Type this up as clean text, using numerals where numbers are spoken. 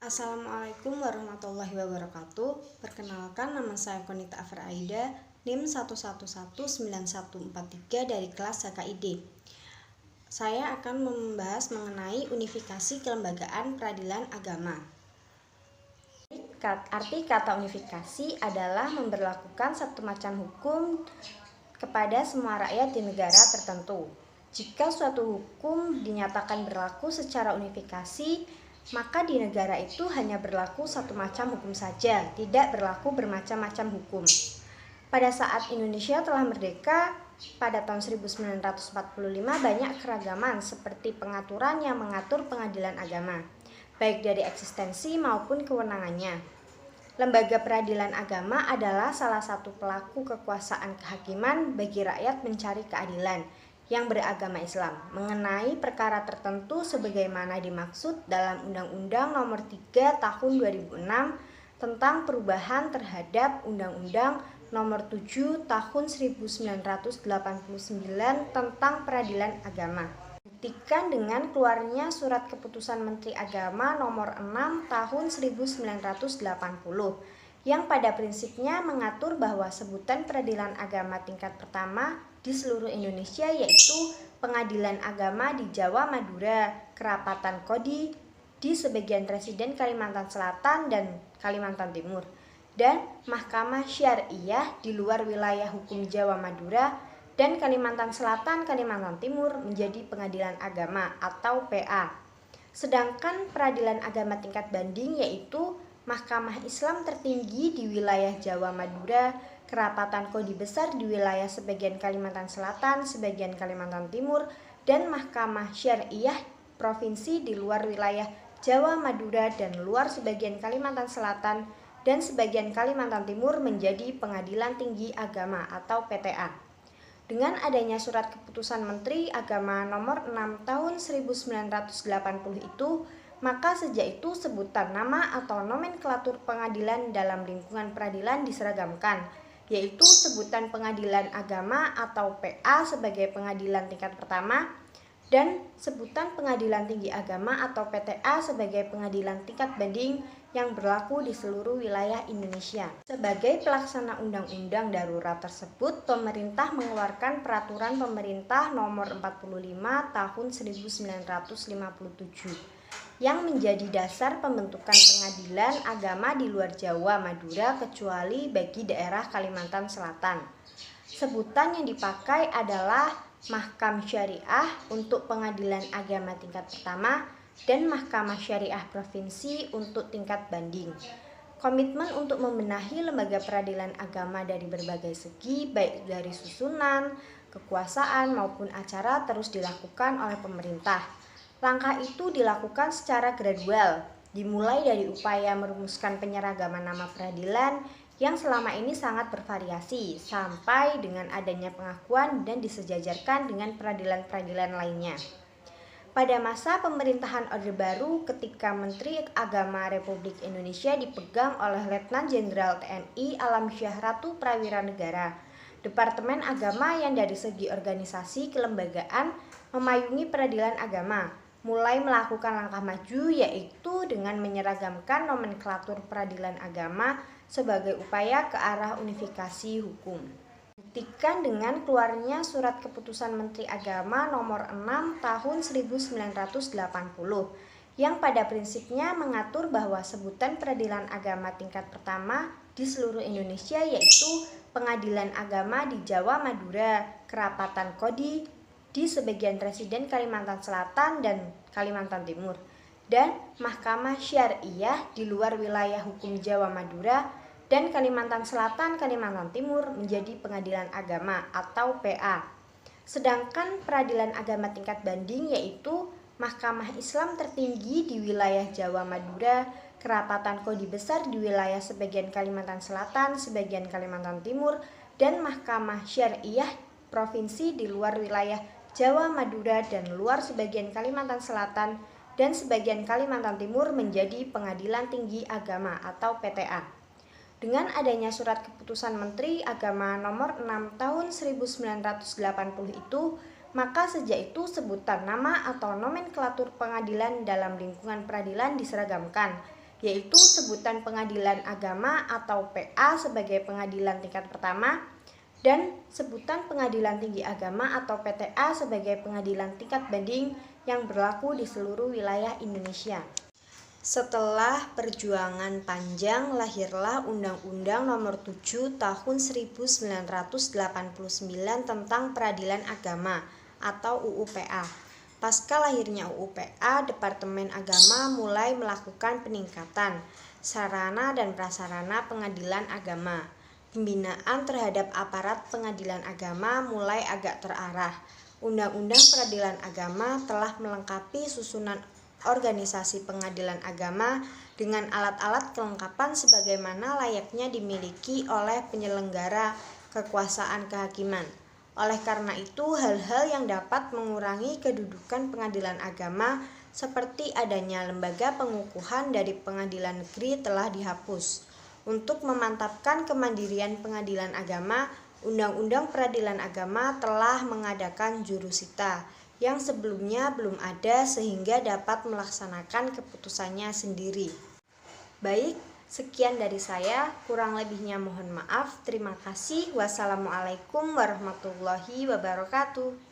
Assalamualaikum warahmatullahi wabarakatuh. Perkenalkan, nama saya Konita Afra Aida, NIM 1119143 dari kelas HKID. Saya akan membahas mengenai unifikasi kelembagaan peradilan agama. Arti kata unifikasi adalah memberlakukan satu macam hukum kepada semua rakyat di negara tertentu. Jika suatu hukum dinyatakan berlaku secara unifikasi, maka di negara itu hanya berlaku satu macam hukum saja, tidak berlaku bermacam-macam hukum. Pada saat Indonesia telah merdeka pada tahun 1945, banyak keragaman seperti pengaturan yang mengatur pengadilan agama, baik dari eksistensi maupun kewenangannya. Lembaga peradilan agama adalah salah satu pelaku kekuasaan kehakiman bagi rakyat mencari keadilan yang beragama Islam mengenai perkara tertentu sebagaimana dimaksud dalam Undang-Undang Nomor 3 Tahun 2006 tentang perubahan terhadap Undang-Undang Nomor 7 Tahun 1989 tentang peradilan agama. Dibuktikan dengan keluarnya Surat Keputusan Menteri Agama Nomor 6 Tahun 1980 yang pada prinsipnya mengatur bahwa sebutan peradilan agama tingkat pertama di seluruh Indonesia yaitu Pengadilan Agama di Jawa, Madura, Kerapatan Kodi di sebagian residen Kalimantan Selatan dan Kalimantan Timur, dan Mahkamah Syariah di luar wilayah hukum Jawa, Madura, dan Kalimantan Selatan, Kalimantan Timur menjadi Pengadilan Agama atau PA. Sedangkan peradilan agama tingkat banding yaitu Mahkamah Islam tertinggi di wilayah Jawa, Madura, Kerapatan Kodi besar di wilayah sebagian Kalimantan Selatan, sebagian Kalimantan Timur, dan Mahkamah Syariah provinsi di luar wilayah Jawa, Madura, dan luar sebagian Kalimantan Selatan dan sebagian Kalimantan Timur menjadi Pengadilan Tinggi Agama atau PTA. Dengan adanya Surat Keputusan Menteri Agama Nomor 6 Tahun 1980 itu, maka sejak itu sebutan nama atau nomenklatur pengadilan dalam lingkungan peradilan diseragamkan, yaitu sebutan Pengadilan Agama atau PA sebagai pengadilan tingkat pertama dan sebutan Pengadilan Tinggi Agama atau PTA sebagai pengadilan tingkat banding yang berlaku di seluruh wilayah Indonesia. Sebagai pelaksana undang-undang darurat tersebut, pemerintah mengeluarkan Peraturan Pemerintah Nomor 45 Tahun 1957 yang menjadi dasar pembentukan pengadilan agama di luar Jawa, Madura, kecuali bagi daerah Kalimantan Selatan. Sebutan yang dipakai adalah Mahkamah Syariah untuk pengadilan agama tingkat pertama dan Mahkamah Syariah Provinsi untuk tingkat banding. Komitmen untuk membenahi lembaga peradilan agama dari berbagai segi, baik dari susunan, kekuasaan maupun acara terus dilakukan oleh pemerintah. Langkah itu dilakukan secara gradual, dimulai dari upaya merumuskan penyeragaman nama peradilan yang selama ini sangat bervariasi, sampai dengan adanya pengakuan dan disejajarkan dengan peradilan-peradilan lainnya. Pada masa pemerintahan Orde Baru ketika Menteri Agama Republik Indonesia dipegang oleh Letnan Jenderal TNI Alamsyah Ratu Prawira Negara, Departemen Agama yang dari segi organisasi kelembagaan memayungi peradilan agama mulai melakukan langkah maju, yaitu dengan menyeragamkan nomenklatur peradilan agama sebagai upaya ke arah unifikasi hukum. Buktikan dengan keluarnya Surat Keputusan Menteri Agama Nomor 6 Tahun 1980 yang pada prinsipnya mengatur bahwa sebutan peradilan agama tingkat pertama di seluruh Indonesia yaitu Pengadilan Agama di Jawa, Madura, Kerapatan Kodi di sebagian residen Kalimantan Selatan dan Kalimantan Timur, dan Mahkamah Syariah di luar wilayah hukum Jawa, Madura, dan Kalimantan Selatan, Kalimantan Timur menjadi Pengadilan Agama atau PA. Sedangkan peradilan agama tingkat banding yaitu Mahkamah Islam tertinggi di wilayah Jawa, Madura, Kerapatan Kodi besar di wilayah sebagian Kalimantan Selatan, sebagian Kalimantan Timur, dan Mahkamah Syariah provinsi di luar wilayah Jawa, Madura, dan luar sebagian Kalimantan Selatan dan sebagian Kalimantan Timur menjadi Pengadilan Tinggi Agama atau PTA. Dengan adanya Surat Keputusan Menteri Agama Nomor 6 Tahun 1980 itu, maka sejak itu sebutan nama atau nomenklatur pengadilan dalam lingkungan peradilan diseragamkan, yaitu sebutan Pengadilan Agama atau PA sebagai pengadilan tingkat pertama, dan sebutan Pengadilan Tinggi Agama atau PTA sebagai pengadilan tingkat banding yang berlaku di seluruh wilayah Indonesia. Setelah perjuangan panjang, lahirlah Undang-Undang Nomor 7 Tahun 1989 tentang Peradilan Agama atau UU-PA. Pasca lahirnya UU-PA, Departemen Agama mulai melakukan peningkatan sarana dan prasarana pengadilan agama. Pembinaan terhadap aparat pengadilan agama mulai agak terarah. Undang-Undang Peradilan Agama telah melengkapi susunan organisasi pengadilan agama dengan alat-alat kelengkapan sebagaimana layaknya dimiliki oleh penyelenggara kekuasaan kehakiman. Oleh karena itu, hal-hal yang dapat mengurangi kedudukan pengadilan agama seperti adanya lembaga pengukuhan dari pengadilan negeri telah dihapus. Untuk memantapkan kemandirian pengadilan agama, Undang-Undang Peradilan Agama telah mengadakan jurusita yang sebelumnya belum ada sehingga dapat melaksanakan keputusannya sendiri. Baik, sekian dari saya, kurang lebihnya mohon maaf. Terima kasih. Wassalamualaikum warahmatullahi wabarakatuh.